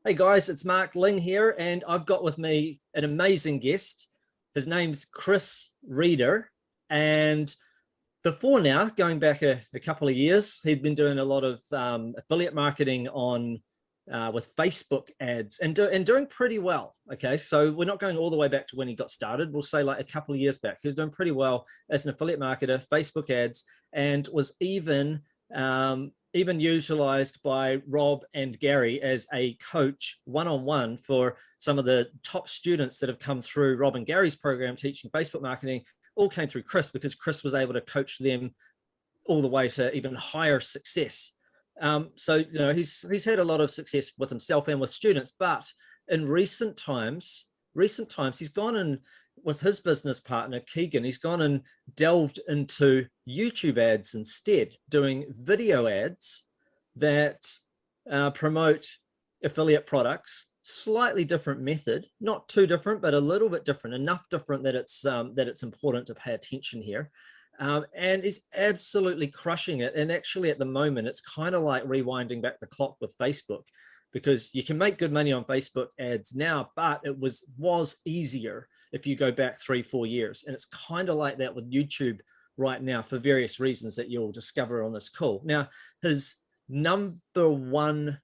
Hey guys, it's Mark Ling here, and I've got with me an amazing guest. His name's Chris Reeder, and before now, going back a couple of years, he'd been doing a lot of affiliate marketing on with Facebook ads and doing pretty well. Okay, so we're not going all the way back to when he got started. We'll say like a couple of years back. He was doing pretty well as an affiliate marketer, Facebook ads, and was even utilized by Rob and Gary as a coach one-on-one for some of the top students that have come through Rob and Gary's program teaching Facebook marketing. All came through Chris, because Chris was able to coach them all the way to even higher success. So he's had a lot of success with himself and with students, but in recent times he's gone in with his business partner Keegan. He's gone and delved into YouTube ads instead, doing video ads that promote affiliate products. Slightly different method, not too different, but a little bit different, enough different that it's important to pay attention here. And is absolutely crushing it. And actually at the moment, it's kind of like rewinding back the clock with Facebook, because you can make good money on Facebook ads now, but it was easier if you go back 3-4 years. And it's kind of like that with YouTube right now for various reasons that you'll discover on this call. Now, his number one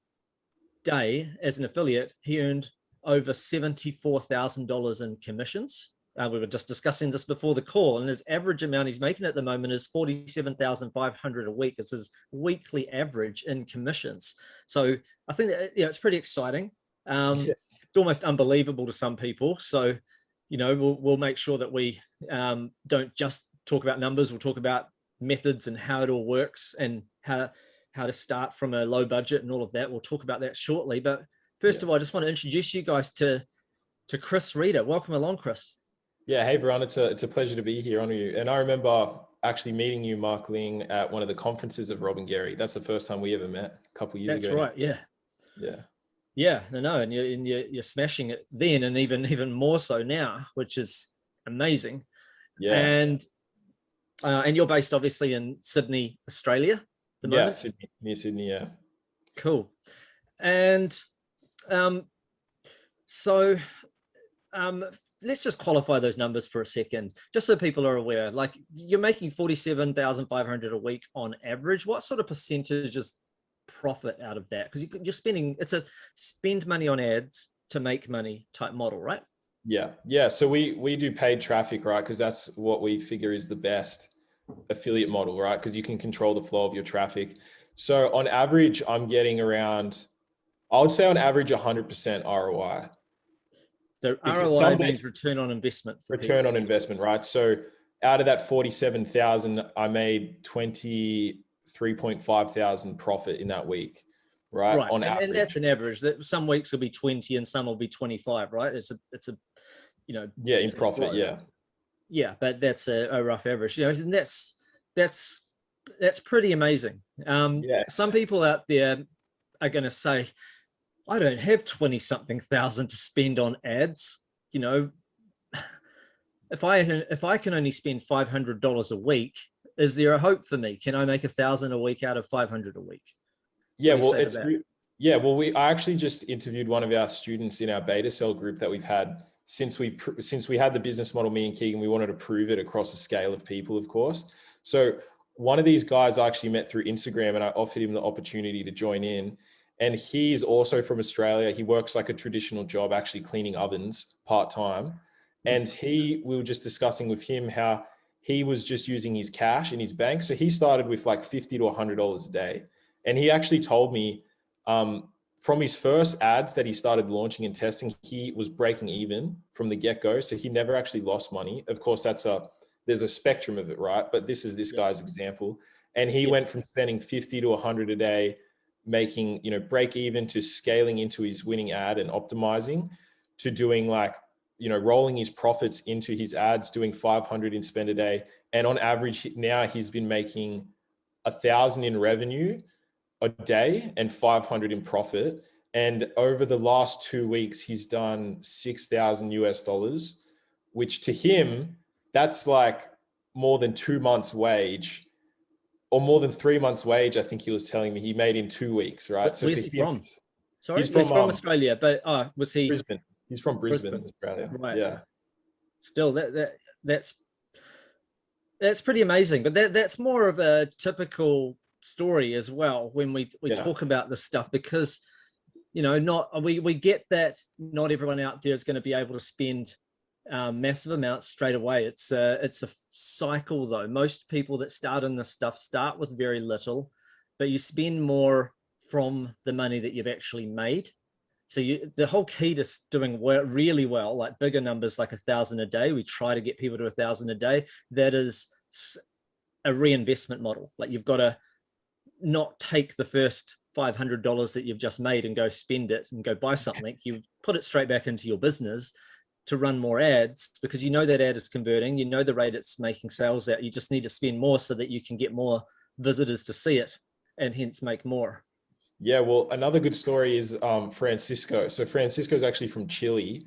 day as an affiliate, he earned over $74,000 in commissions. We were just discussing this before the call, and his average amount he's making at the moment is $47,500 a week. It's his weekly average in commissions. So I think that, it's pretty exciting. It's almost unbelievable to some people. So, we'll make sure that we don't just talk about numbers. We'll talk about methods and how it all works, and how to start from a low budget and all of that. We'll talk about that shortly. But first of all, I just want to introduce you guys to Chris Reeder. Welcome along, Chris. Yeah, hey everyone, it's a pleasure to be here on you. And I remember actually meeting you, Mark Ling, at one of the conferences of Rob and Gary. That's the first time we ever met a couple of years ago. That's right, yeah. Yeah, no, and you're smashing it then, and even more so now, which is amazing. Yeah. And you're based obviously in Sydney, Australia at the moment? Sydney, near Sydney, yeah. Cool. And let's just qualify those numbers for a second, just so people are aware. Like, you're making $47,500 a week on average. What sort of percentage is profit out of that? Because you're spending, it's a spend money on ads to make money type model, right? Yeah. So we do paid traffic, right? Because that's what we figure is the best affiliate model, right? Because you can control the flow of your traffic. So on average, I'm getting around, I would say on average, 100% ROI. So ROI means return on investment. Return on investment, right? So out of that 47,000, I made 23.5 thousand profit in that week, right? On average. And that's an average. Some weeks will be 20 and some will be 25, right? It's a yeah, in profit, yeah. Yeah, but that's a rough average. And that's pretty amazing. Yes. Some people out there are going to say, I don't have 20-something thousand to spend on ads. If I can only spend $500 a week, is there a hope for me? Can I make $1,000 a week out of 500 a week? Yeah, I actually just interviewed one of our students in our beta cell group that we've had since we had the business model, me and Keegan. We wanted to prove it across a scale of people, of course. So one of these guys I actually met through Instagram, and I offered him the opportunity to join in. And he's also from Australia. He works like a traditional job, actually cleaning ovens part-time. And we were just discussing with him how he was just using his cash in his bank. So he started with like $50 to $100 a day. And he actually told me from his first ads that he started launching and testing, he was breaking even from the get-go. So he never actually lost money. Of course, there's a spectrum of it, right? But this is this guy's example. And he went from spending 50 to 100 a day, making, break even, to scaling into his winning ad and optimizing, to doing rolling his profits into his ads, doing 500 in spend a day. And on average now he's been making 1,000 in revenue a day and 500 in profit. And over the last 2 weeks, he's done $6,000 US, which to him, that's like more than 2 months wage, or more than 3 months wage. I think he was telling me he made in 2 weeks, right? Where's he from? Sorry, he's from Australia, but was he Brisbane? He's from Brisbane, Australia. Right. Yeah. Still, that's pretty amazing. But that's more of a typical story as well when we talk about this stuff, because we get that not everyone out there is going to be able to spend massive amounts straight away. It's a cycle though. Most people that start in this stuff start with very little, but you spend more from the money that you've actually made. So the whole key to doing really well, like bigger numbers, like 1,000 a day, we try to get people to 1,000 a day. That is a reinvestment model. Like you've got to not take the first $500 that you've just made and go spend it and go buy something. You put it straight back into your business to run more ads, because you know that ad is converting, you know the rate it's making sales at. You just need to spend more so that you can get more visitors to see it and hence make more. Yeah, well, another good story is Francisco. So Francisco is actually from Chile.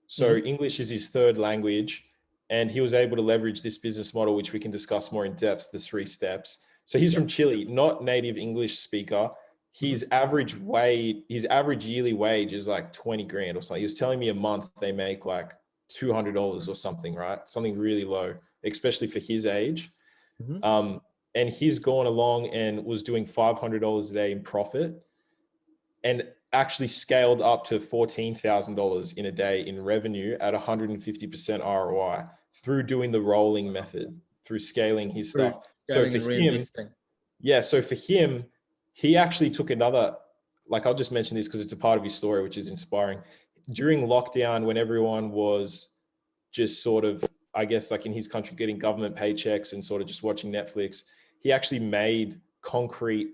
So English is his third language, and he was able to leverage this business model, which we can discuss more in depth, the 3 steps. So he's from Chile, not native English speaker. His average yearly wage is like 20 grand or something. He was telling me a month they make like $200 or something, right? Something really low, especially for his age. And he's gone along and was doing $500 a day in profit, and actually scaled up to $14,000 in a day in revenue at 150% ROI through doing the rolling method, through scaling his stuff. So for him, he actually took another, like I'll just mention this because it's a part of his story, which is inspiring. During lockdown, when everyone was just sort of, I guess, like in his country, getting government paychecks and sort of just watching Netflix, he actually made concrete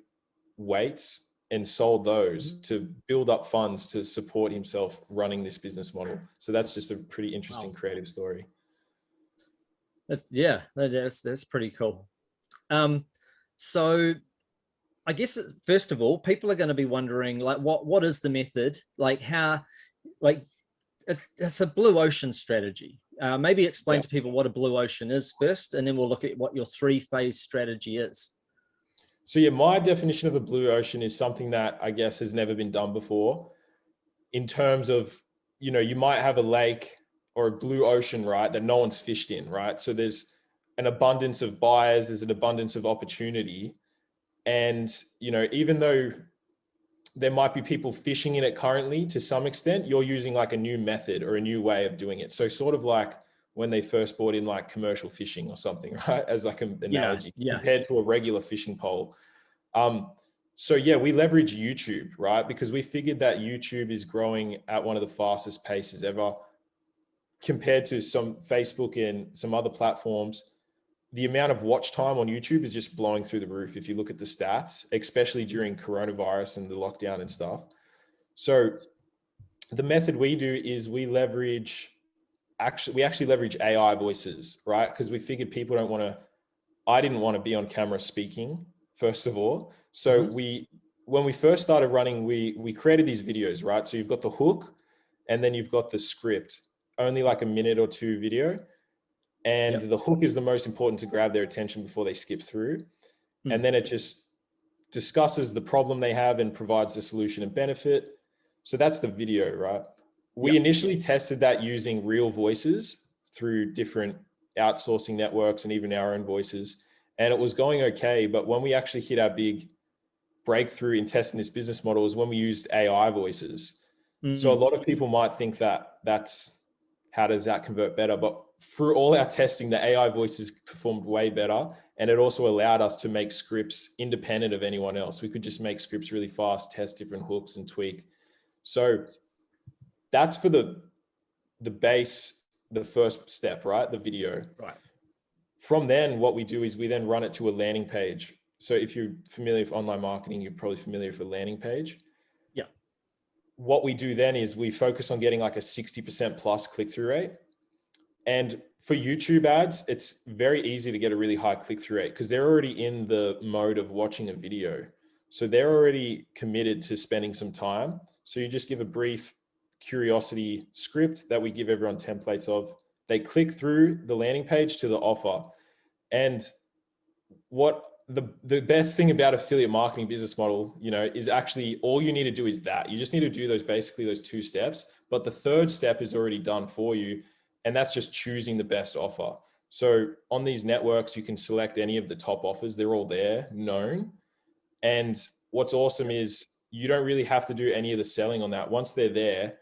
weights and sold those to build up funds to support himself running this business model. So that's just a pretty interesting creative story. Yeah, that's pretty cool. So I guess first of all, people are going to be wondering, like, what is the method? Like how, like it's a blue ocean strategy. Maybe explain to people what a blue ocean is first, and then we'll look at what your 3-phase strategy is. So yeah, my definition of a blue ocean is something that I guess has never been done before, in terms of, you might have a lake or a blue ocean, right, that no one's fished in, right? So there's an abundance of buyers, there's an abundance of opportunity. And, even though there might be people fishing in it currently to some extent, you're using like a new method or a new way of doing it. So sort of like when they first brought in like commercial fishing or something, right? As like an analogy compared to a regular fishing pole. So yeah, we leverage YouTube, right? Because we figured that YouTube is growing at one of the fastest paces ever compared to some Facebook and some other platforms. The amount of watch time on YouTube is just blowing through the roof if you look at the stats, especially during coronavirus and the lockdown and stuff. So the method we do is we actually leverage AI voices, right? Because we figured people I didn't want to be on camera speaking, first of all. So when we first started running, we created these videos, right? So you've got the hook and then you've got the script, only like a minute or 2 video. And the hook is the most important to grab their attention before they skip through. And then it just discusses the problem they have and provides the solution and benefit. So that's the video, right? We initially tested that using real voices through different outsourcing networks and even our own voices. And it was going okay. But when we actually hit our big breakthrough in testing this business model is when we used AI voices. So a lot of people might think how does that convert better? But through all our testing, the AI voices performed way better. And it also allowed us to make scripts independent of anyone else. We could just make scripts really fast, test different hooks and tweak. So that's for the base, the first step, right? The video. Right. From then, what we do is we then run it to a landing page. So if you're familiar with online marketing, you're probably familiar with a landing page. Yeah. What we do then is we focus on getting like a 60% plus click-through rate. And for YouTube ads, it's very easy to get a really high click-through rate because they're already in the mode of watching a video. So they're already committed to spending some time. So you just give a brief curiosity script that we give everyone templates of. They click through the landing page to the offer. And what the best thing about affiliate marketing business model, you know, is actually all you need to do is that. You just need to do basically those 2 steps, but the 3rd step is already done for you. And that's just choosing the best offer. So on these networks, you can select any of the top offers. They're all there, known. And what's awesome is you don't really have to do any of the selling on that. Once they're there,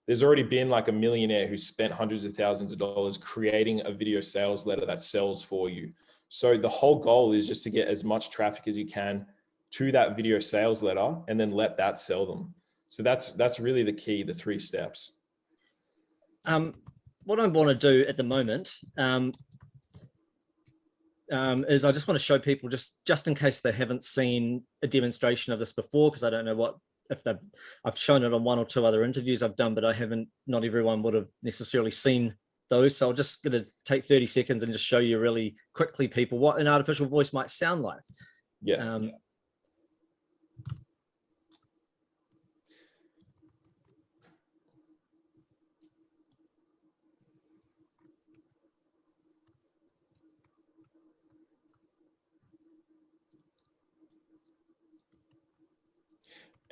there's already been like a millionaire who spent hundreds of thousands of dollars creating a video sales letter that sells for you. So the whole goal is just to get as much traffic as you can to that video sales letter and then let that sell them. So that's really the key, the 3 steps. What I want to do at the moment is I just want to show people, just in case they haven't seen a demonstration of this before, because I don't know I've shown it on 1 or 2 other interviews I've done, but not everyone would have necessarily seen those. So I'm just going to take 30 seconds and just show you really quickly, people, what an artificial voice might sound like. Yeah.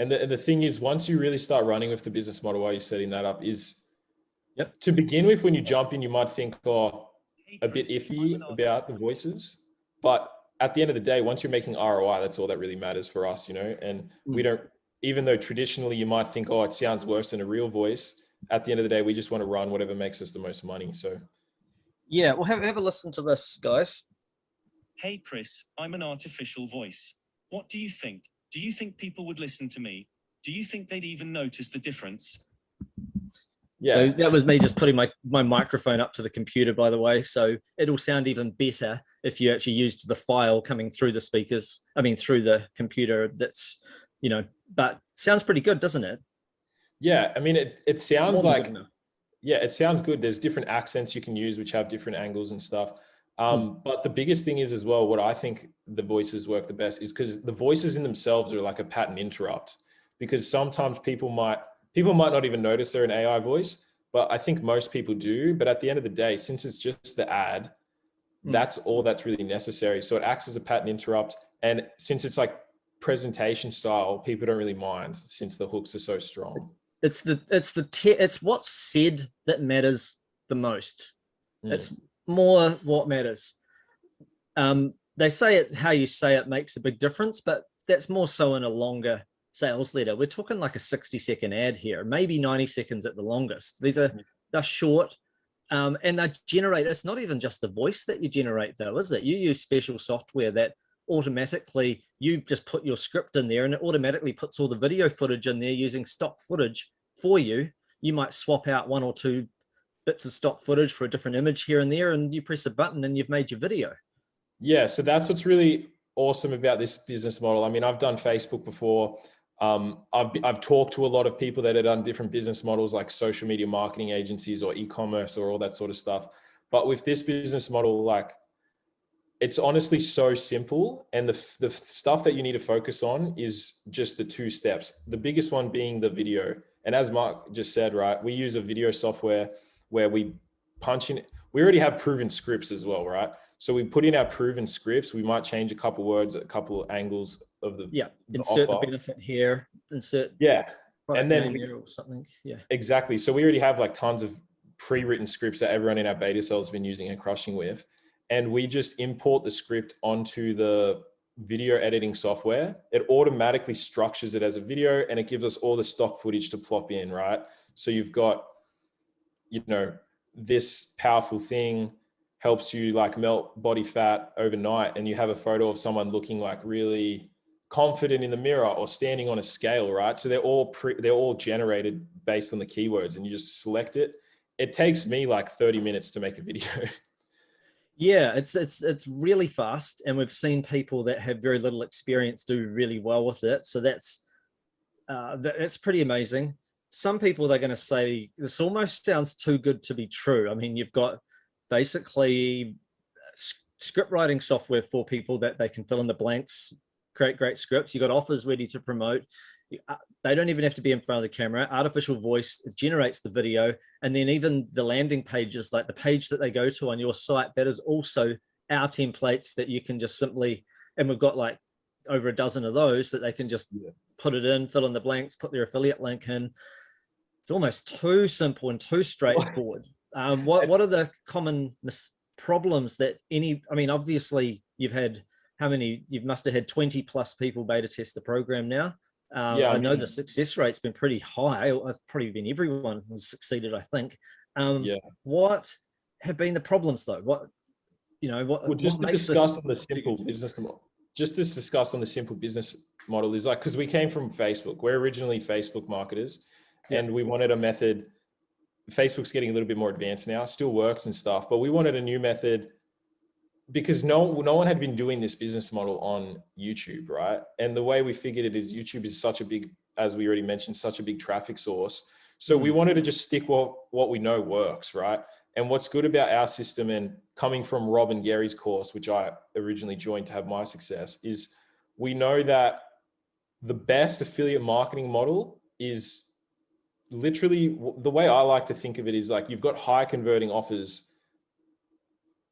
And the thing is, once you really start running with the business model while you're setting that up, is to begin with, when you jump in, you might think, oh, a bit iffy about the voices. But at the end of the day, once you're making ROI, that's all that really matters for us, you know? And we don't, even though traditionally you might think, oh, it sounds worse than a real voice, at the end of the day, we just want to run whatever makes us the most money. So yeah, well, have a listen to this, guys. Hey, Chris, I'm an artificial voice. What do you think? Do you think people would listen to me? Do you think they'd even notice the difference? Yeah. So that was me just putting my microphone up to the computer, by the way. So it'll sound even better if you actually used the file coming through the speakers. I mean, through the computer. That's, you know, but sounds pretty good, doesn't it? Yeah. I mean, it sounds like, yeah, it sounds good. There's different accents you can use, which have different angles and stuff. But the biggest thing is as well, what I think the voices work the best is because the voices in themselves are like a pattern interrupt, because sometimes people might not even notice they're an AI voice, but I think most people do. But at the end of the day, since it's just the ad, that's all that's really necessary. So it acts as a pattern interrupt. And since it's like presentation style, people don't really mind since the hooks are so strong. It's what's said that matters the most. It's more what matters. They say it, how you say it makes a big difference, but that's more so in a longer sales letter. We're talking like a 60-second ad here, maybe 90 seconds at the longest. They're short, and they generate, it's not even just the voice that you generate though, is it? You use special software that automatically, you just put your script in there and it automatically puts all the video footage in there using stock footage for you. You might swap out 1 or 2 bits of stock footage for a different image here and there, and you press a button and you've made your video. Yeah, so that's what's really awesome about this business model. I mean, I've done Facebook before. I've talked to a lot of people that have done different business models like social media marketing agencies or e-commerce or all that sort of stuff. But with this business model, like, it's honestly so simple. And the stuff that you need to focus on is just the 2 steps. The biggest one being the video. And as Mark just said, right, we use a video software where we punch in, we already have proven scripts as well, right? So we put in our proven scripts. We might change a couple words, a couple angles of the insert offer. The benefit here, insert and then or something. Yeah, exactly. So we already have like tons of pre-written scripts that everyone in our beta cells has been using and crushing with, and we just import the script onto the video editing software. It automatically structures it as a video, and it gives us all the stock footage to plop in, right? So you've got, you know, this powerful thing helps you like melt body fat overnight, and you have a photo of someone looking like really confident in the mirror or standing on a scale, right? So they're all generated based on the keywords, and you just select it. It takes me like 30 minutes to make a video. Yeah, it's really fast, and we've seen people that have very little experience do really well with it. So that's pretty amazing. Some people, they're going to say this almost sounds too good to be true. I mean, you've got basically script writing software for people that they can fill in the blanks, create great scripts. You've got offers ready to promote. They don't even have to be in front of the camera. Artificial voice generates the video, and then even the landing pages, like the page that they go to on your site, that is also our templates that you can just simply and we've got like over a dozen of those that they can just put it in, fill in the blanks, put their affiliate link in. It's almost too simple and too straightforward. What are the common problems that I mean, obviously you've had you must have had 20 plus people beta test the program now. I know the success rate's been pretty high. It's probably been everyone has succeeded, I think. What have been the problems though? Just to discuss on the simple business model is like, because we came from Facebook. We're originally Facebook marketers, and we wanted a method. Facebook's getting a little bit more advanced now, still works and stuff, but we wanted a new method because no one had been doing this business model on YouTube, right? And the way we figured it is YouTube is such a big, as we already mentioned, such a big traffic source. So we wanted to just stick what we know works, right? And what's good about our system, and coming from Rob and Gary's course, which I originally joined to have my success, is we know that the best affiliate marketing model is literally, the way I like to think of it is like, you've got high converting offers,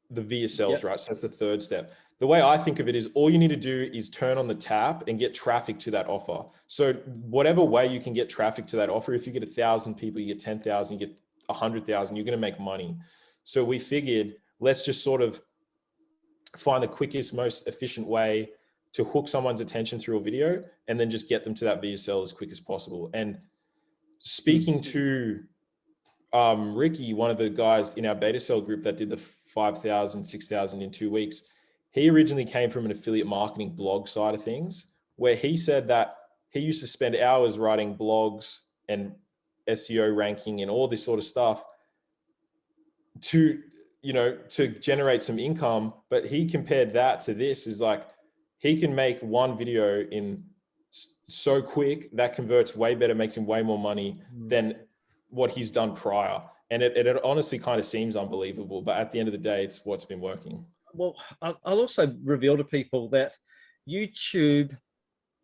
the VSLs, right? So that's the third step. The way I think of it is all you need to do is turn on the tap and get traffic to that offer. So whatever way you can get traffic to that offer, if you get 1,000 people, you get 10,000, you get 100,000, you're going to make money. So we figured, let's just sort of find the quickest, most efficient way to hook someone's attention through a video, and then just get them to that VSL as quick as possible. And speaking to Ricky, one of the guys in our beta cell group that did the 5,000, 6,000 in 2 weeks, he originally came from an affiliate marketing blog side of things, where he said that he used to spend hours writing blogs and SEO ranking and all this sort of stuff to generate some income. But he compared that to this, is like, he can make one video in so quick that converts way better, makes him way more money than what he's done prior. And it honestly kind of seems unbelievable, but at the end of the day, it's what's been working. Well, I'll also reveal to people that YouTube,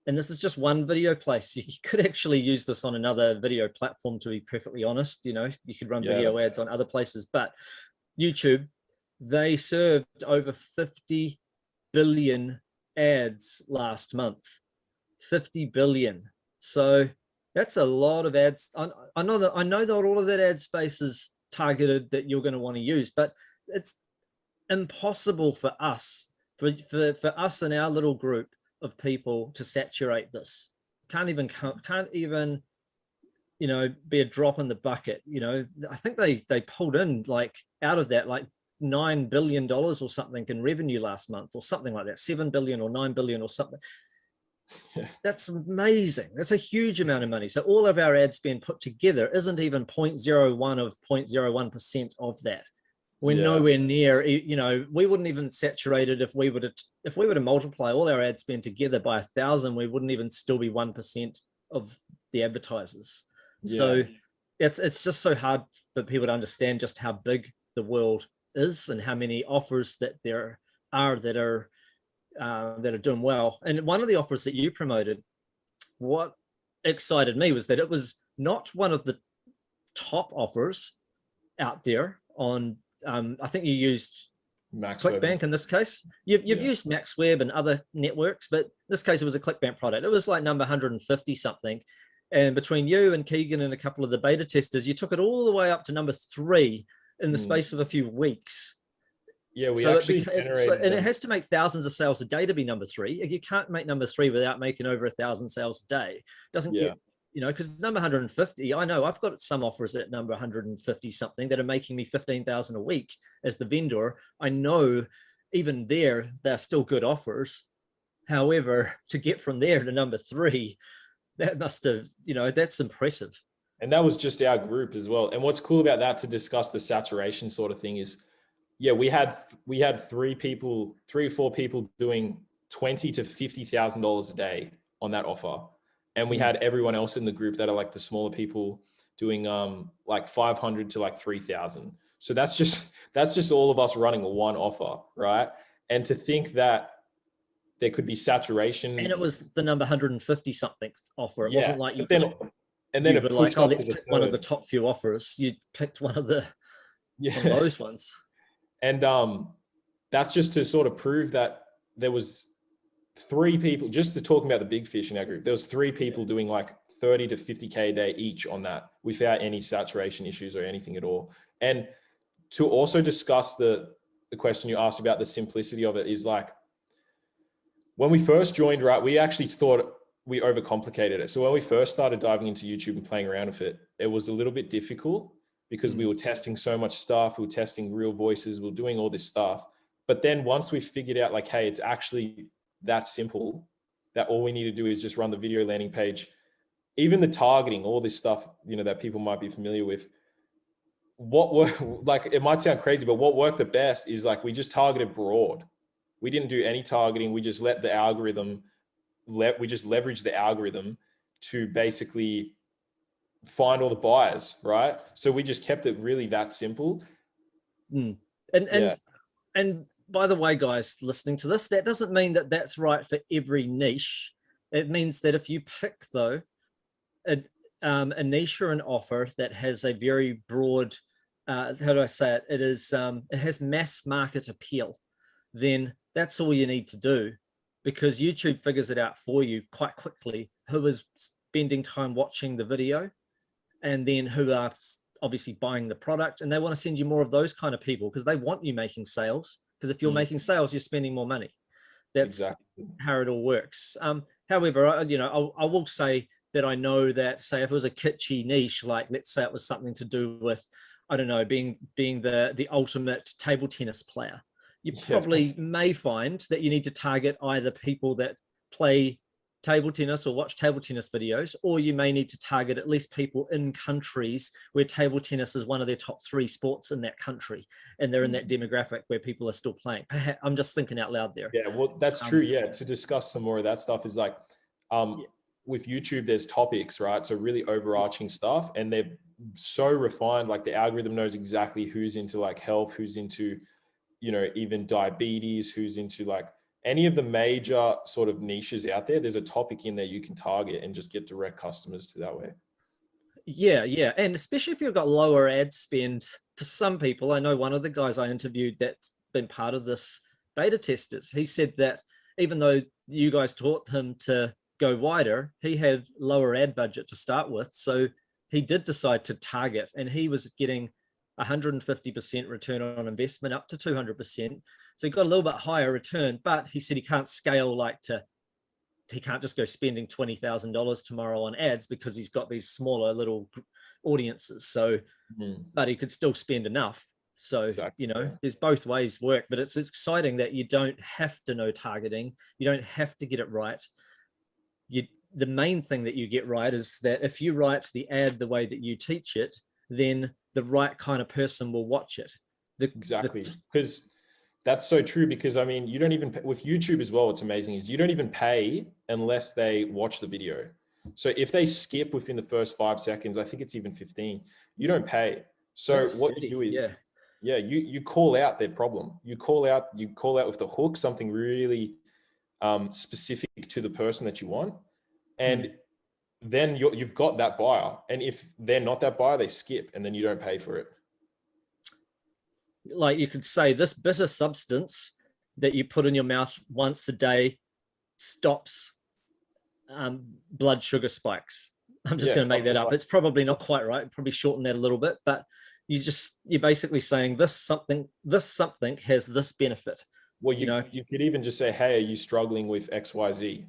and this is just one video place, you could actually use this on another video platform, to be perfectly honest. You could run video ads on other places, but YouTube, they served over 50 billion ads last month. 50 billion. So that's a lot of ads. I know that all of that ad space is targeted that you're going to want to use, but it's impossible for us, for us and our little group of people to saturate this. Can't even be a drop in the bucket. I think they pulled in like out of that like $9 billion or something in revenue last month, or something like that, 7 billion or 9 billion or something. That's amazing. That's a huge amount of money. So all of our ad spend put together isn't even 0.01 of 0.01% of that. We're nowhere near, we wouldn't even saturate it if we were to multiply all our ad spend together by 1,000, we wouldn't even still be 1% of the advertisers. So it's just so hard for people to understand just how big the world is and how many offers that there are that are doing well. And one of the offers that you promoted, what excited me was that it was not one of the top offers out there on, I think you used ClickBank in this case. You've used MaxWeb and other networks, but in this case it was a ClickBank product. It was like number 150 something. And between you and Keegan and a couple of the beta testers, you took it all the way up to number 3 in the space of a few weeks. Yeah, we actually generated, and it has to make thousands of sales a day to be number 3. You can't make number 3 without making over 1,000 sales a day. It doesn't get, because number 150, I know I've got some offers at number 150 something that are making me 15,000 a week as the vendor. I know even there, they're still good offers. However, to get from there to number 3, that must have, that's impressive. And that was just our group as well. And what's cool about that, to discuss the saturation sort of thing, is we had 3 or 4 people doing $20,000 to $50,000 a day on that offer. And we had everyone else in the group that are like the smaller people doing like 500 to like 3,000. So that's just all of us running one offer, right? And to think that there could be saturation. And it was the number 150 something offer. It wasn't like it pushed like, up let's to pick one of the top few offers. You picked one of those ones. And that's just to sort of prove that there was 3 people, just to talking about the big fish in our group, there was 3 people doing like 30 to 50K a day each on that without any saturation issues or anything at all. And to also discuss the question you asked about the simplicity of it is like, when we first joined, right, we actually thought we overcomplicated it. So when we first started diving into YouTube and playing around with it, it was a little bit difficult because we were testing so much stuff. We were testing real voices. We were doing all this stuff. But then once we figured out like, hey, it's actually that simple, that all we need to do is just run the video landing page, even the targeting, all this stuff, you know, that people might be familiar with. What worked, like, it might sound crazy, but what worked the best is like, we just targeted broad. We didn't do any targeting. We just let the algorithm, we just leveraged the algorithm to basically find all the buyers, right? So we just kept it really that simple. And by the way, guys, listening to this, that doesn't mean that that's right for every niche. It means that if you pick, though, a niche or an offer that has a very broad, how do I say it? It is, it has mass market appeal, then that's all you need to do, because YouTube figures it out for you quite quickly, who is spending time watching the video and then who are obviously buying the product, and they want to send you more of those kind of people because they want you making sales, because if you're making sales, you're spending more money. That's exactly how it all works. However, you know, I will say that I know that, say, if it was a kitschy niche, like let's say it was something to do with, I don't know, being the ultimate table tennis player, you probably may find that you need to target either people that play table tennis or watch table tennis videos, or you may need to target at least people in countries where table tennis is one of their top 3 sports in that country, and they're in that demographic where people are still playing. Perhaps, I'm just thinking out loud there. Yeah, well, that's true. Yeah, to discuss some more of that stuff is like, with YouTube, there's topics, right? So really overarching stuff, and they're so refined. Like the algorithm knows exactly who's into like health, who's into, you know, even diabetes, who's into like any of the major sort of niches out there. There's a topic in there you can target and just get direct customers to that way. Yeah. And especially if you've got lower ad spend, for some people, I know one of the guys I interviewed that's been part of this beta testers, he said that even though you guys taught him to go wider, he had lower ad budget to start with. So he did decide to target, and he was getting 150% return on investment up to 200%. So he got a little bit higher return, but he said he can't scale he can't just go spending $20,000 tomorrow on ads because he's got these smaller little audiences. So, but he could still spend enough. So, exactly. You know, there's both ways work, but it's exciting that you don't have to know targeting. You don't have to get it right. The main thing that you get right is that if you write the ad the way that you teach it, then the right kind of person will watch it. Exactly. Because that's so true, because I mean, you don't even pay, with YouTube as well, what's amazing is you don't even pay unless they watch the video. So if they skip within the first 5 seconds, I think it's even 15, you don't pay. So what you do is, you call out their problem. You call out with the hook, something really specific to the person that you want. And then you've got that buyer. And if they're not that buyer, they skip, and then you don't pay for it. Like you could say, this bitter substance that you put in your mouth once a day stops blood sugar spikes. I'm just going to make that up. It's probably not quite right. Probably shorten that a little bit, but you're basically saying this something has this benefit. Well, you could even just say, hey, are you struggling with XYZ?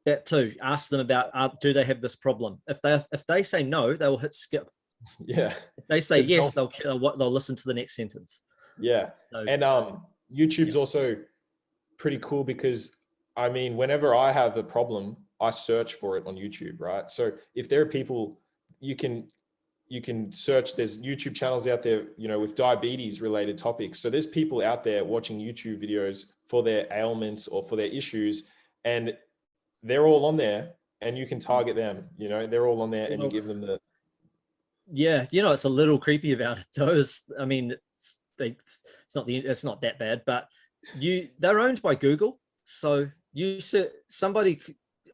That too. Ask them about, do they have this problem? If they say no, they will hit skip. Yeah. If they say yes, they'll listen to the next sentence. Yeah. So, and YouTube's also pretty cool because, I mean, whenever I have a problem, I search for it on YouTube, right? So if there are people, you can search, there's YouTube channels out there, you know, with diabetes related topics. So there's people out there watching YouTube videos for their ailments or for their issues, and they're all on there, and you can target them, you know, they're all on there, and you give them the... Yeah, you know, it's a little creepy about it though. I mean, it's not that bad, but they're owned by Google. So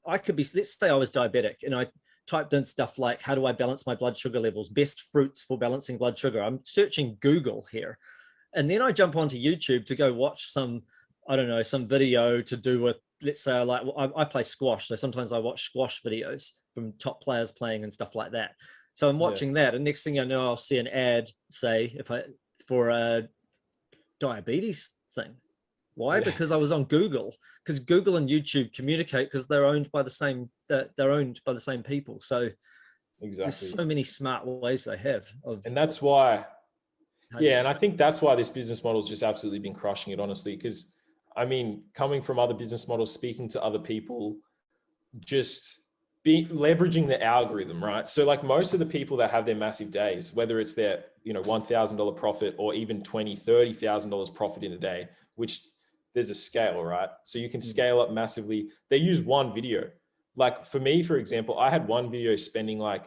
I could be, let's say I was diabetic and I typed in stuff like, how do I balance my blood sugar levels? Best fruits for balancing blood sugar. I'm searching Google here. And then I jump onto YouTube to go watch some video to do with let's say I play squash, so sometimes I watch squash videos from top players playing and stuff like that. So I'm watching that, and next thing I know, I'll see an ad say for a diabetes thing. Why? Because I was on Google. Because Google and YouTube communicate because they're owned by the same people. So there's so many smart ways they have of, and that's why. Yeah, and I think that's why this business model has just absolutely been crushing it, honestly. Because I mean, coming from other business models, speaking to other people, just leveraging the algorithm, right? So like most of the people that have their massive days, whether it's their, $1,000 profit or even $20,000, $30,000 profit in a day, which there's a scale, right? So you can scale up massively. They use one video. Like for me, for example, I had one video spending like,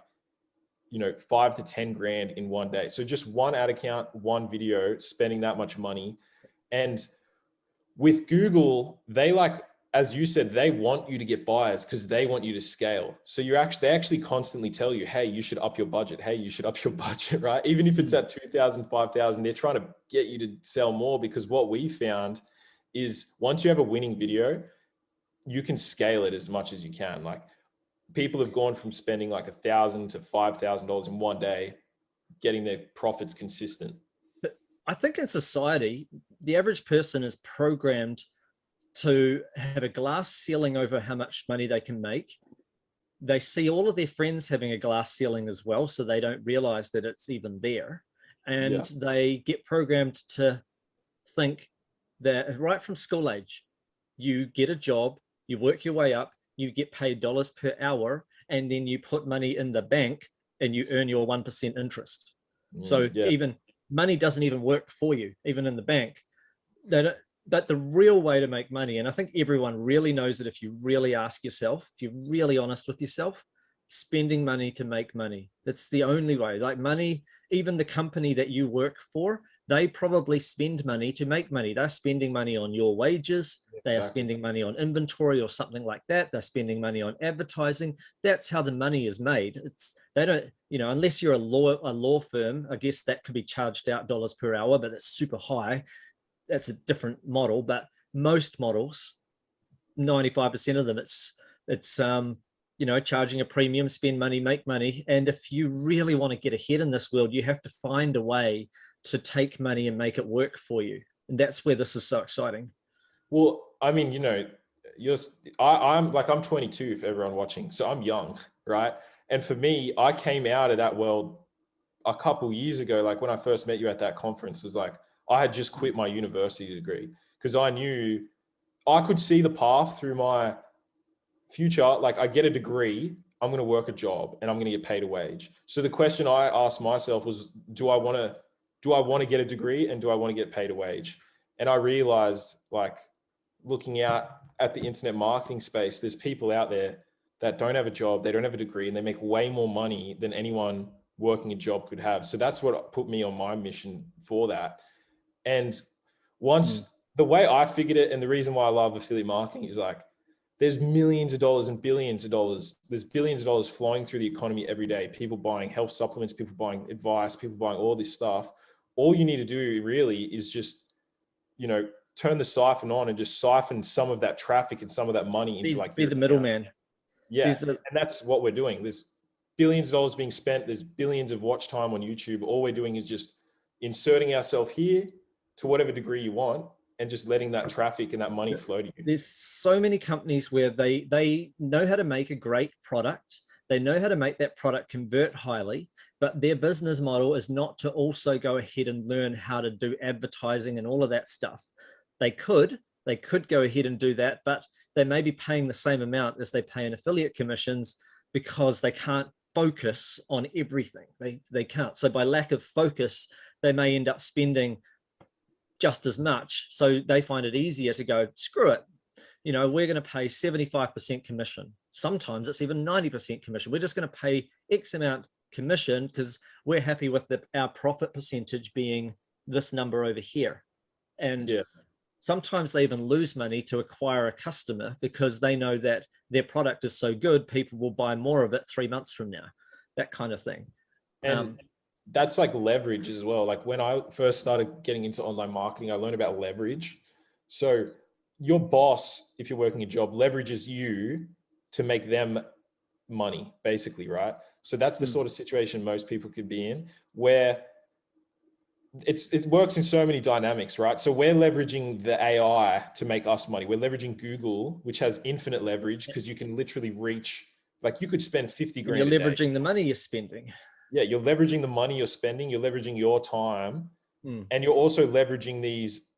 5 to 10 grand in one day. So just one ad account, one video, spending that much money. And with Google, they as you said, they want you to get buyers because they want you to scale. So they actually constantly tell you, hey, you should up your budget. Hey, you should up your budget, right? Even if it's at 2,000, 5,000, they're trying to get you to sell more, because what we found is once you have a winning video, you can scale it as much as you can. Like people have gone from spending like $1,000 to $5,000 in one day, getting their profits consistent. But I think in society, the average person is programmed to have a glass ceiling over how much money they can make. They see all of their friends having a glass ceiling as well, so they don't realize that it's even there. And they get programmed to think that right from school age, you get a job, you work your way up, you get paid dollars per hour, and then you put money in the bank and you earn your 1% interest. So even money doesn't even work for you, even in the bank. But the real way to make money, and I think everyone really knows that if you really ask yourself, if you're really honest with yourself, spending money to make money. That's the only way. Like money, even the company that you work for, they probably spend money to make money. They're spending money on your wages. They are spending money on inventory or something like that. They're spending money on advertising. That's how the money is made. They don't, unless you're a law firm, I guess that could be charged out dollars per hour, but it's super high. That's a different model. But most models, 95% of them, it's charging a premium, spend money, make money. And if you really want to get ahead in this world, you have to find a way to take money and make it work for you. And that's where this is so exciting. Well, I mean, I'm 22 for everyone watching, so I'm young, right? And for me, I came out of that world a couple years ago. Like when I first met you at that conference, was like, I had just quit my university degree because I knew I could see the path through my future. Like I get a degree, I'm going to work a job and I'm going to get paid a wage. So the question I asked myself was, do I want to get a degree and do I want to get paid a wage? And I realized, like looking out at the internet marketing space, there's people out there that don't have a job, they don't have a degree, and they make way more money than anyone working a job could have. So that's what put me on my mission for that. And once the way I figured it, and the reason why I love affiliate marketing is like, there's millions of dollars and billions of dollars. There's billions of dollars flowing through the economy every day. People buying health supplements, people buying advice, people buying all this stuff. All you need to do really is just, turn the siphon on and just siphon some of that traffic and some of that money into be the middleman. Yeah. And that's what we're doing. There's billions of dollars being spent. There's billions of watch time on YouTube. All we're doing is just inserting ourselves here to whatever degree you want, and just letting that traffic and that money flow to you. There's so many companies where they know how to make a great product. They know how to make that product convert highly, but their business model is not to also go ahead and learn how to do advertising and all of that stuff. They could go ahead and do that, but they may be paying the same amount as they pay in affiliate commissions because they can't focus on everything. They can't. So by lack of focus, they may end up spending just as much. So they find it easier to go, screw it. We're going to pay 75% commission. Sometimes it's even 90% commission. We're just going to pay X amount commission because we're happy with our profit percentage being this number over here. And sometimes they even lose money to acquire a customer because they know that their product is so good, people will buy more of it 3 months from now, that kind of thing. And that's like leverage as well. Like when I first started getting into online marketing, I learned about leverage. So your boss, if you're working a job, leverages you to make them money, basically, right? So that's the sort of situation most people could be in, where it works in so many dynamics, right? So we're leveraging the AI to make us money. We're leveraging Google, which has infinite leverage, because you can literally reach, like, you could spend 50 grand. You're leveraging the money you're spending. Yeah, you're leveraging the money you're spending, you're leveraging your time, and you're also leveraging these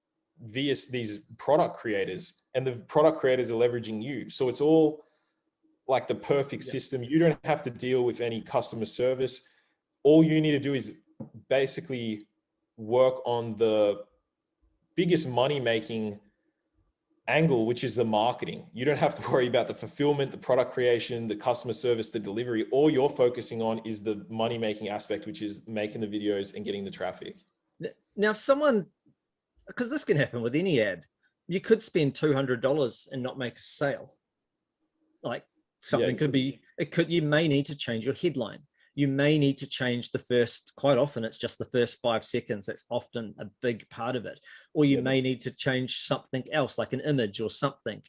product creators, and the product creators are leveraging you. So it's all like the perfect system. You don't have to deal with any customer service. All you need to do is basically work on the biggest money making angle, which is the marketing. You don't have to worry about the fulfillment, the product creation, the customer service, the delivery. All you're focusing on is the money making aspect, which is making the videos and getting the traffic. Now, because this can happen with any ad, you could spend $200 and not make a sale. Like, something you may need to change your headline. You may need to change quite often it's just the first 5 seconds. That's often a big part of it. Or you may need to change something else, like an image or something.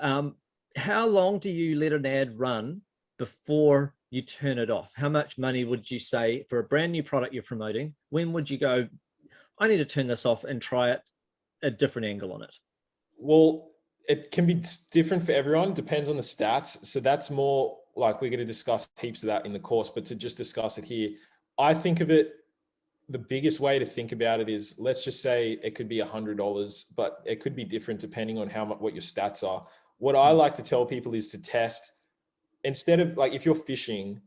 How long do you let an ad run before you turn it off? How much money would you say for a brand new product you're promoting? When would you go, I need to turn this off and try it a different angle on it? Well, it can be different for everyone. Depends on the stats. So that's more like, we're going to discuss heaps of that in the course, but to just discuss it here, I think of it, the biggest way to think about it is, let's just say it could be $100, but it could be different depending on what your stats are. What I like to tell people is to test, instead of, like, if you're fishing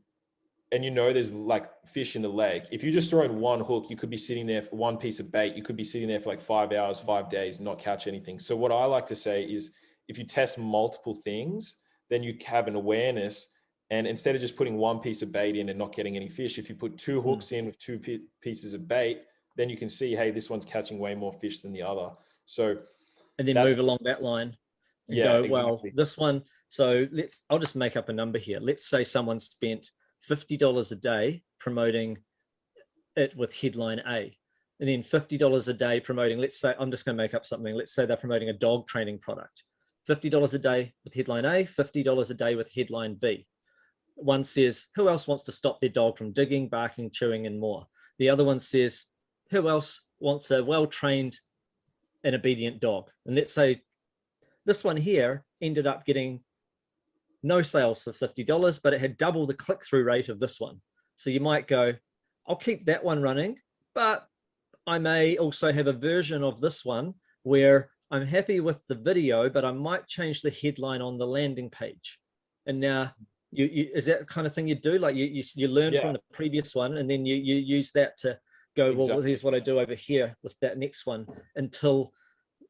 and you know there's like fish in the lake, if you just throw in one hook, you could be sitting there for one piece of bait. You could be sitting there for like 5 hours, 5 days, not catch anything. So what I like to say is, if you test multiple things, then you have an awareness. And instead of just putting one piece of bait in and not getting any fish, if you put 2 hooks in with 2 pieces of bait, then you can see, hey, this one's catching way more fish than the other. So, and then move along that line and go, exactly. well, this one. So I'll just make up a number here. Let's say someone spent $50 a day promoting it with headline A, and then $50 a day promoting, let's say, I'm just going to make up something. Let's say they're promoting a dog training product. $50 a day with headline A, $50 a day with headline B. One says, who else wants to stop their dog from digging, barking, chewing, and more? The other one says, who else wants a well-trained and obedient dog? And let's say this one here ended up getting no sales for $50, but it had double the click-through rate of this one. So you might go, I'll keep that one running, but I may also have a version of this one where I'm happy with the video, but I might change the headline on the landing page. And now, is that the kind of thing you do? Like you learn from the previous one, and then you use that to go, well, here's what I do over here with that next one, until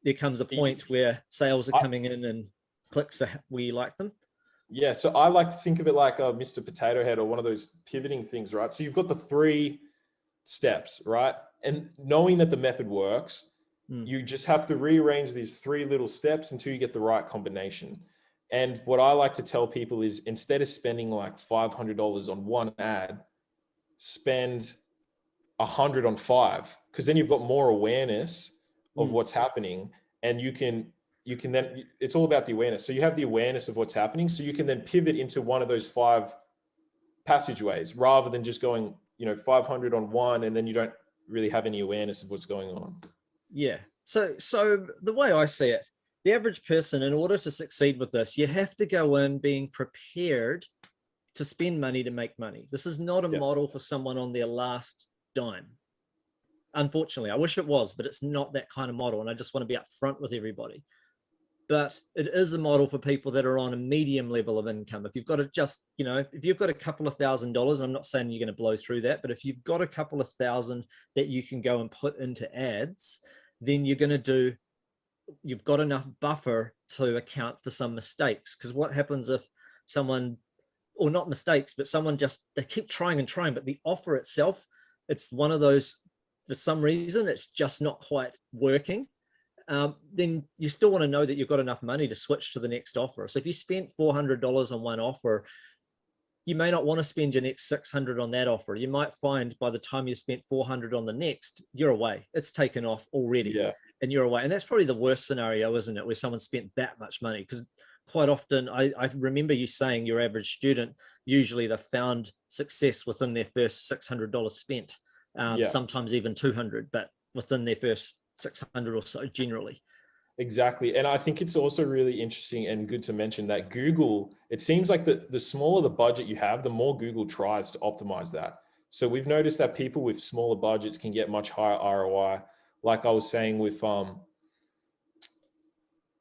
there comes a point where sales are coming in and clicks are where you like them. Yeah, so I like to think of it like a Mr. Potato Head, or one of those pivoting things, right? So you've got the 3 steps, right? And knowing that the method works, you just have to rearrange these 3 little steps until you get the right combination. And what I like to tell people is, instead of spending like $500 on one ad, spend $100 on 5, because then you've got more awareness of what's happening, and you can then, it's all about the awareness. So you have the awareness of what's happening, so you can then pivot into one of those 5 passageways, rather than just going, 500 on one, and then you don't really have any awareness of what's going on. Yeah. So the way I see it, the average person, in order to succeed with this, you have to go in being prepared to spend money to make money. This is not a model for someone on their last dime. Unfortunately, I wish it was, but it's not that kind of model. And I just want to be upfront with everybody. But it is a model for people that are on a medium level of income. If you've got if you've got a couple of $1,000s, and I'm not saying you're going to blow through that, but if you've got a couple of $1,000 that you can go and put into ads, then you've got enough buffer to account for some mistakes. Because what happens if someone, or not mistakes, but someone they keep trying and trying, but the offer itself, it's one of those, for some reason, it's just not quite working. Then you still want to know that you've got enough money to switch to the next offer. So if you spent $400 on one offer, you may not want to spend your next $600 on that offer. You might find by the time you spent $400 on the next, you're away. It's taken off already. Yeah. and you're away. And that's probably the worst scenario, isn't it? Where someone spent that much money, because quite often I remember you saying your average student, usually they found success within their first $600 spent, sometimes even 200, but within their first 600 or so generally. Exactly. And I think it's also really interesting and good to mention that Google, it seems like the smaller the budget you have, the more Google tries to optimize that. So we've noticed that people with smaller budgets can get much higher ROI. Like I was saying with the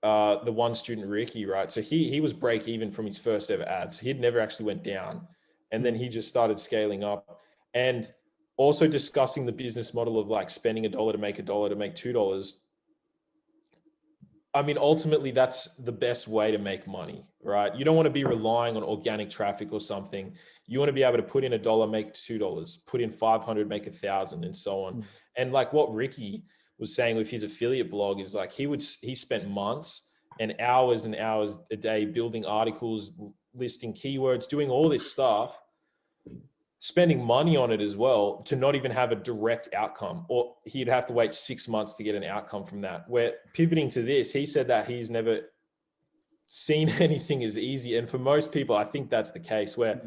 one student, Ricky, right? So he was break even from his first ever ads. He'd never actually went down. And then he just started scaling up, and also discussing the business model of like spending $1 to make $1 to make $2. I mean, ultimately, that's the best way to make money, right? You don't want to be relying on organic traffic or something. You want to be able to put in $1, make $2, put in 500, make 1,000, and so on. And like what Ricky was saying with his affiliate blog is like he spent months and hours a day building articles, listing keywords, doing all this stuff, spending money on it as well, to not even have a direct outcome, or he'd have to wait 6 months to get an outcome from that. Where pivoting to this, he said that he's never seen anything as easy. And for most people, I think that's the case, where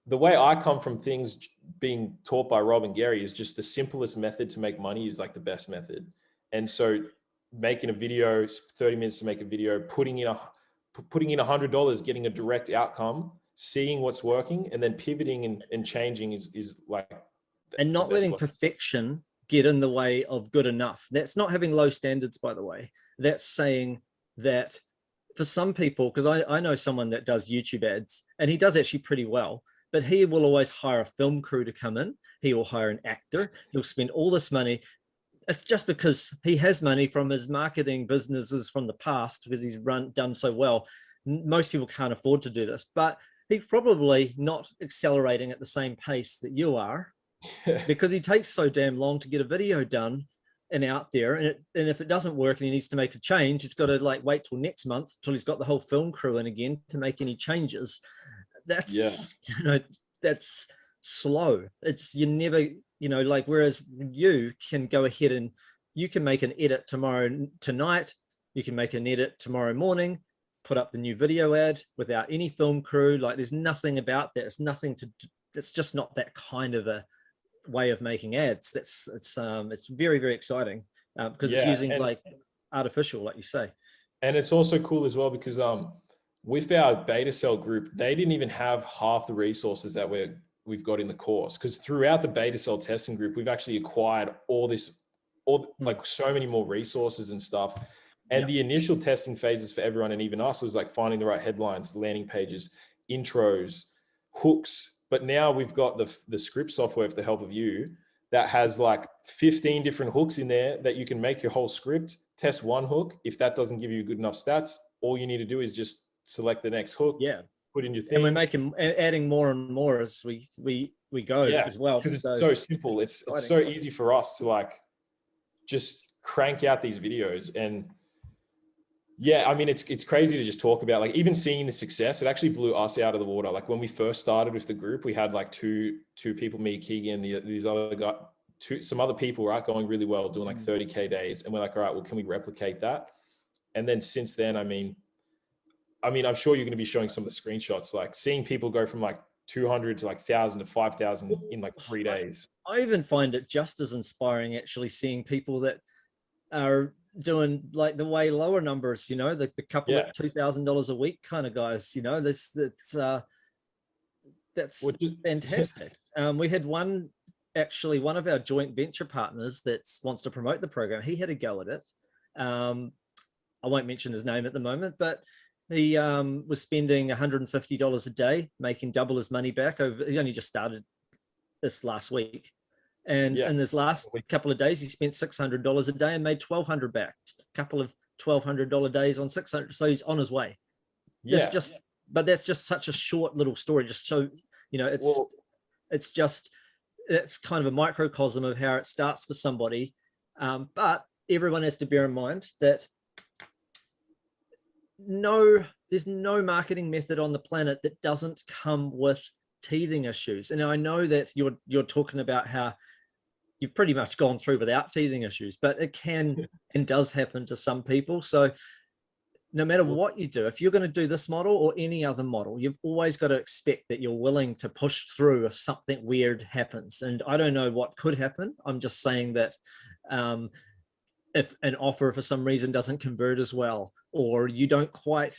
the way I come from things being taught by Rob and Gary is just the simplest method to make money is like the best method. And so making a video, 30 minutes to make a video, putting in $100, getting a direct outcome, seeing what's working, and then pivoting and changing is like, and not letting perfection get in the way of good enough. That's not having low standards, by the way. That's saying that for some people, because I know someone that does YouTube ads, and he does actually pretty well, but he will always hire a film crew to come in. He will hire an actor. He'll spend all this money. It's just because he has money from his marketing businesses from the past, because he's done so well. Most people can't afford to do this, but he's probably not accelerating at the same pace that you are, because he takes so damn long to get a video done and out there. And if it doesn't work and he needs to make a change, it's got to like wait till next month till he's got the whole film crew in again to make any changes. That's, that's slow. It's, you never, like, whereas you can go ahead and you can make an edit tonight, you can make an edit tomorrow morning, put up the new video ad without any film crew. Like, there's nothing about that. It's just not that kind of a way of making ads. It's very, very exciting because it's using like artificial, like you say. And it's also cool as well because with our beta cell group, they didn't even have half the resources that we've got in the course, because throughout the beta cell testing group, we've actually acquired like so many more resources and stuff. And the initial testing phases for everyone, and even us, was like finding the right headlines, landing pages, intros, hooks. But now we've got the script software with the help of you that has like 15 different hooks in there that you can make your whole script, test one hook. If that doesn't give you good enough stats, all you need to do is just select the next hook, put in your thing. And we're adding more and more as we go as well. Because it's so simple. It's so easy for us to like just crank out these videos. And I mean, it's crazy to just talk about, like, even seeing the success. It actually blew us out of the water. Like when we first started with the group, we had like two people, me, Keegan, these other guy, some other people, right, going really well, doing like 30K days. And we're like, all right, well, can we replicate that? And then since then, I mean, I'm sure you're going to be showing some of the screenshots, like seeing people go from like 200 to like 1,000 to 5,000 in like 3 days. I even find it just as inspiring, actually, seeing people that are doing like the way lower numbers, the couple of $2,000 a week kind of guys, that's fantastic. We had one of our joint venture partners that wants to promote the program. He had a go at it. I won't mention his name at the moment, but he was spending $150 a day, making double his money back. He only just started this last week. And in this last couple of days, he spent $600 a day and made $1,200 back. A couple of $1,200 days on 600. So he's on his way. But that's just such a short little story. Just so, it's kind of a microcosm of how it starts for somebody. But everyone has to bear in mind that there's no marketing method on the planet that doesn't come with teething issues. And I know that you're talking about how you've pretty much gone through without teething issues, but it can and does happen to some people. So no matter what you do, if you're going to do this model or any other model, you've always got to expect that you're willing to push through if something weird happens. And I don't know what could happen. I'm just saying that if an offer for some reason doesn't convert as well, or you don't quite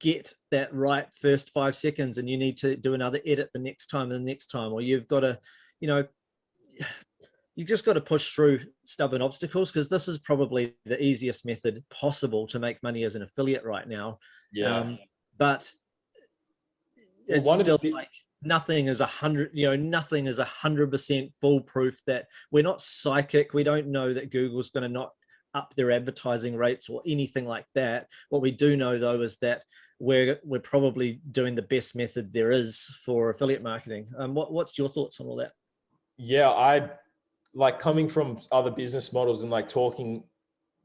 get that right first 5 seconds and you need to do another edit the next time and the next time, or you've got to, you know, you just got to push through stubborn obstacles, because this is probably the easiest method possible to make money as an affiliate right now. But it's still like nothing is 100, you know, nothing is 100% foolproof. That we're not psychic. We don't know that Google's going to not up their advertising rates or anything like that. What we do know though is that we're probably doing the best method there is for affiliate marketing. What's your thoughts on all that? Yeah, I like coming from other business models and like talking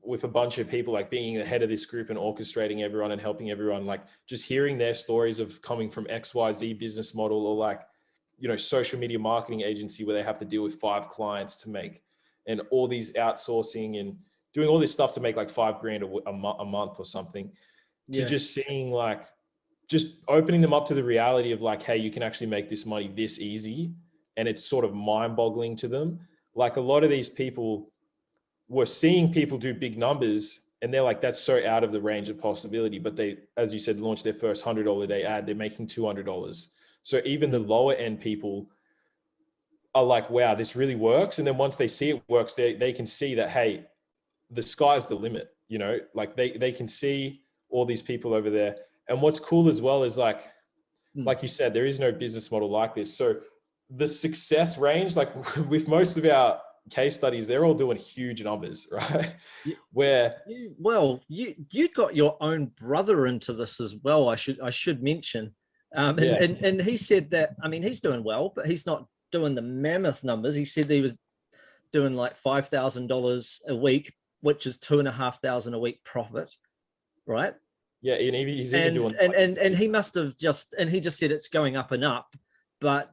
with a bunch of people, like being the head of this group and orchestrating everyone and helping everyone, like just hearing their stories of coming from XYZ business model, or like, you know, social media marketing agency where they have to deal with 5 clients to make, and all these outsourcing and doing all this stuff to make like $5,000 a month or something, to just seeing like, just opening them up to the reality of like, hey, you can actually make this money this easy. And it's sort of mind boggling to them. Like a lot of these people were seeing people do big numbers and they're like, that's so out of the range of possibility. But they, as you said, launched their first $100 a day ad, they're making $200. So even the lower end people are like, wow, this really works. And then once they see it works, they can see that, hey, the sky's the limit, you know, like they can see all these people over there. And what's cool as well is like you said, there is no business model like this. So the success range, like with most of our case studies, they're all doing huge numbers, right? You got your own brother into this as well. I should mention, and he said that, I mean, he's doing well, but he's not doing the mammoth numbers. He said he was doing like $5,000 a week, which is $2,500 a week profit, right? Yeah, and he's even doing, and he must have just, and he just said it's going up and up, but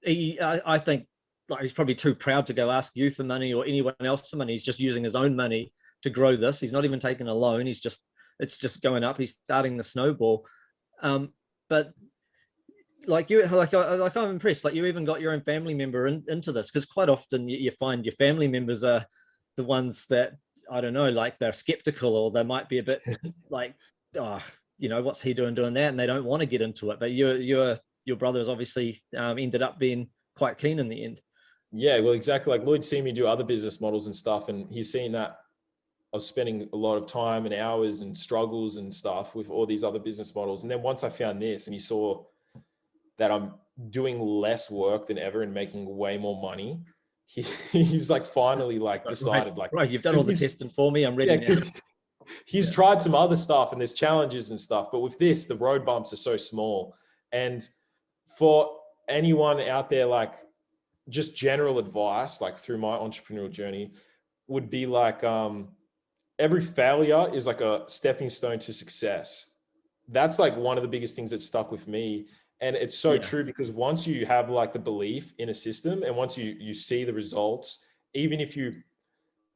I think like he's probably too proud to go ask you for money or anyone else for money. He's just using his own money to grow this. He's not even taking a loan. It's just going up. He's starting the snowball. But like I'm impressed. Like you even got your own family member into this, because quite often you find your family members are the ones that, I don't know, like they're skeptical, or they might be a bit like, oh, you know, what's he doing that, and they don't want to get into it. But your brother has obviously ended up being quite keen in the end. Yeah, well, exactly. Like Lloyd's seen me do other business models and stuff, and he's seen that I was spending a lot of time and hours and struggles and stuff with all these other business models. And then once I found this and he saw that I'm doing less work than ever and making way more money, he's like finally like decided right, you've done all the testing for me, I'm ready now. He's tried some other stuff and there's challenges and stuff, but with this, the road bumps are so small. And for anyone out there, like just general advice, like through my entrepreneurial journey, would be like, every failure is like a stepping stone to success. That's like one of the biggest things that stuck with me. And it's so true, because once you have like the belief in a system, and once you see the results, even if you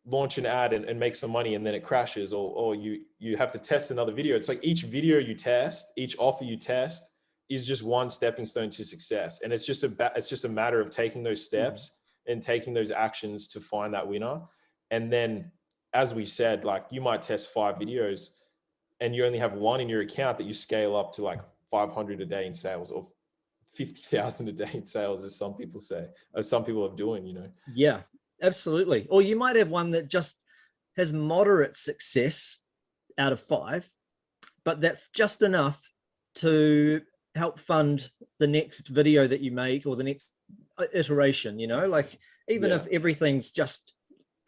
launch an ad and make some money and then it crashes, or you have to test another video, it's like each video you test, each offer you test is just one stepping stone to success. And it's just a matter of taking those steps and taking those actions to find that winner. And then, as we said, like you might test 5 videos and you only have one in your account that you scale up to like 500 a day in sales, or 50,000 a day in sales, as some people say, as some people are doing, you know? Yeah, absolutely. Or you might have one that just has moderate success out of 5, but that's just enough to help fund the next video that you make, or the next iteration, you know, like even if everything's just,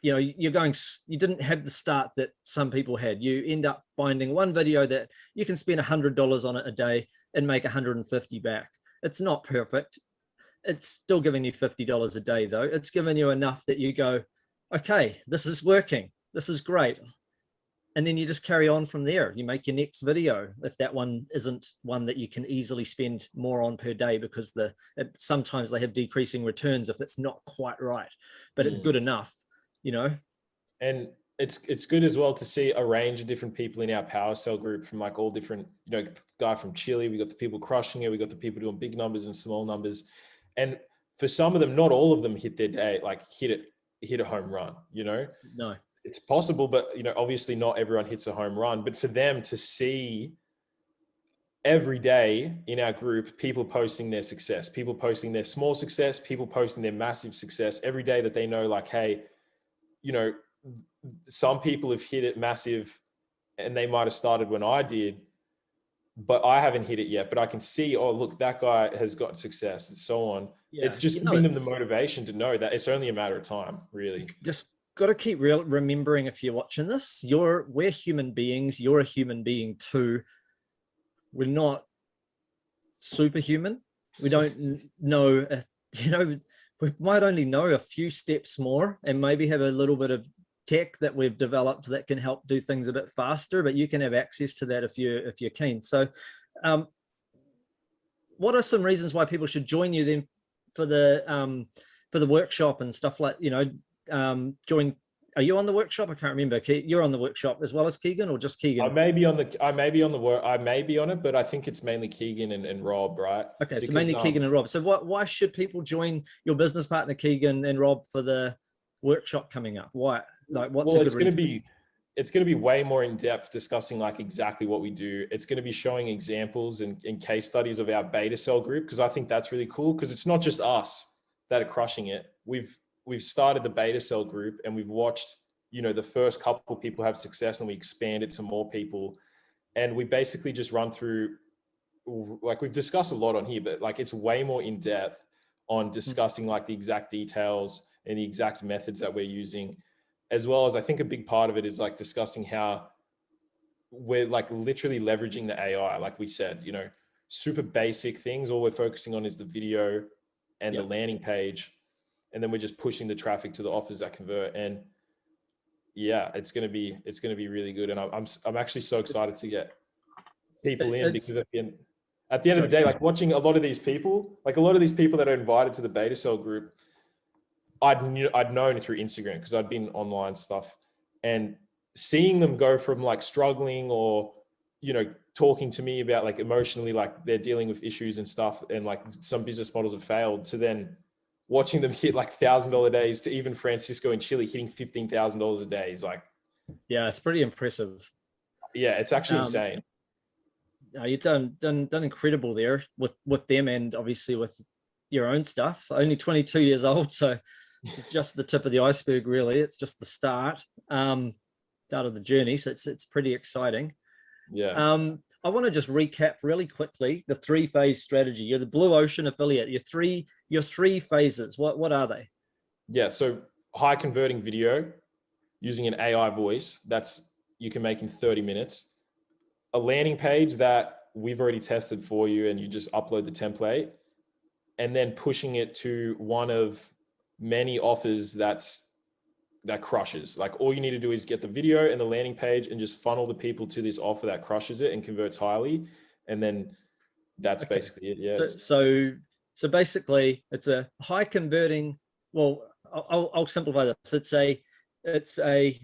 you know, you didn't have the start that some people had, you end up finding one video that you can spend $100 on it a day and make 150 back. It's not perfect. It's still giving you $50 a day though. It's given you enough that you go, okay, this is working. This is great. and then you just carry on from there. You make your next video if that one isn't one that you can easily spend more on per day, because sometimes they have decreasing returns if it's not quite right, but it's good enough, you know. And it's good as well to see a range of different people in our power cell group from like all different, you know, guy from Chile, we got the people crushing it, we got the people doing big numbers and small numbers. And for some of them, not all of them hit their day, like hit a home run, you know. No, it's possible, but you know, obviously not everyone hits a home run. But for them to see every day in our group, people posting their success, people posting their small success, people posting their massive success every day, that they know like, hey, you know, some people have hit it massive and they might have started when I did, but I haven't hit it yet, but I can see, oh, look, that guy has got success and so on. Yeah. It's just giving them the motivation to know that it's only a matter of time, really. Just got to keep remembering, if you're watching this, we're human beings. You're a human being too. We're not superhuman. We don't know, you know, we might only know a few steps more and maybe have a little bit of tech that we've developed that can help do things a bit faster, but you can have access to that if you're keen. So what are some reasons why people should join you then for the workshop and stuff, like, you know, are you on the workshop? I can't remember. You're on the workshop as well as Keegan, or just Keegan? I may be on it, but I think it's mainly Keegan and Rob, right? Okay, because, so mainly Keegan and Rob. So why should people join your business partner Keegan and Rob for the workshop coming up? Why? Like, what's a good reason? It's going to be way more in depth, discussing like exactly what we do. It's going to be showing examples and case studies of our beta cell group, because I think that's really cool, because it's not just us that are crushing it. We've started the beta cell group and we've watched, you know, the first couple of people have success, and we expand it to more people. And we basically just run through, like, we've discussed a lot on here, but like, it's way more in depth on discussing like the exact details and the exact methods that we're using, as well as I think a big part of it is like discussing how we're like literally leveraging the AI. Like we said, you know, super basic things. All we're focusing on is the video and the landing page. And then we're just pushing the traffic to the offers that convert. And yeah, it's going to be really good. And I'm actually so excited to get people in, because at the end of the day, like watching a lot of these people that are invited to the beta cell group, I'd known through Instagram, because I'd been online stuff, and seeing them go from like struggling, or, you know, talking to me about like emotionally, like they're dealing with issues and stuff, and like some business models have failed, to then watching them hit like $1,000 days, to even Francisco in Chile hitting $15,000 a day is like, yeah, it's pretty impressive. Yeah, it's actually insane. You've done incredible there with them, and obviously with your own stuff. Only 22 years old, so it's just the tip of the iceberg, really. It's just the start of the journey. So it's pretty exciting. Yeah. I want to just recap really quickly the 3-phase strategy. You're the Blue Ocean affiliate. Your three phases. What are they? Yeah. So high converting video using an AI voice you can make in 30 minutes. A landing page that we've already tested for you, and you just upload the template, and then pushing it to one of many offers that crushes. Like, all you need to do is get the video and the landing page and just funnel the people to this offer that crushes it and converts highly. And then that's basically it. Yeah. So basically it's a high converting, well, I'll simplify this. It's a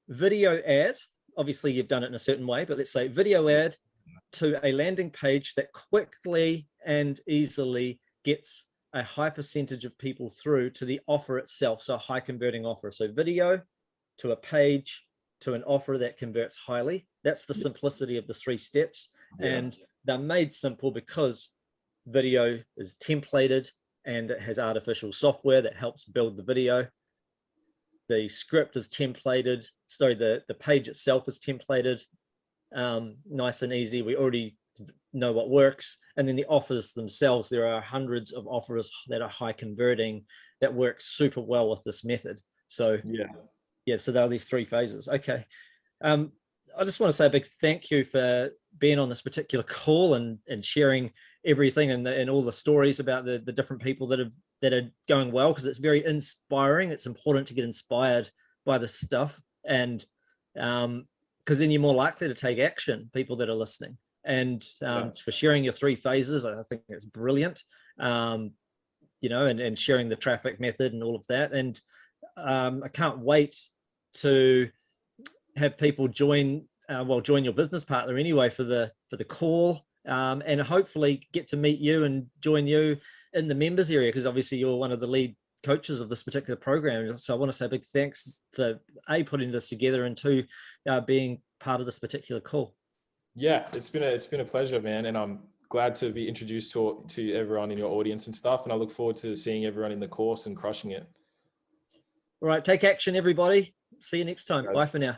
video ad. Obviously you've done it in a certain way, but let's say video ad to a landing page that quickly and easily gets a high percentage of people through to the offer itself. So a high converting offer. So video to a page to an offer that converts highly. That's the simplicity of the 3 steps. Yeah. And they're made simple because video is templated and it has artificial software that helps build the video. The script is templated. So the page itself is templated, nice and easy. We already know what works. And then the offers themselves, there are hundreds of offers that are high converting that work super well with this method. So so there are these 3 phases. Okay. I just want to say a big thank you for being on this particular call and sharing everything and all the stories about the different people that are going well, because it's very inspiring. It's important to get inspired by this stuff. And because then you're more likely to take action, people that are listening. And for sharing your 3 phases, I think it's brilliant. You know, and sharing the traffic method and all of that. And I can't wait to have people join your business partner anyway for the call, and hopefully get to meet you and join you in the members area, because obviously you're one of the lead coaches of this particular program. So I want to say a big thanks for putting this together, and 2 being part of this particular call. Yeah, it's been a pleasure, man, and I'm glad to be introduced to everyone in your audience and stuff, and I look forward to seeing everyone in the course and crushing it. All right, take action, everybody. See you next time. Bye for now.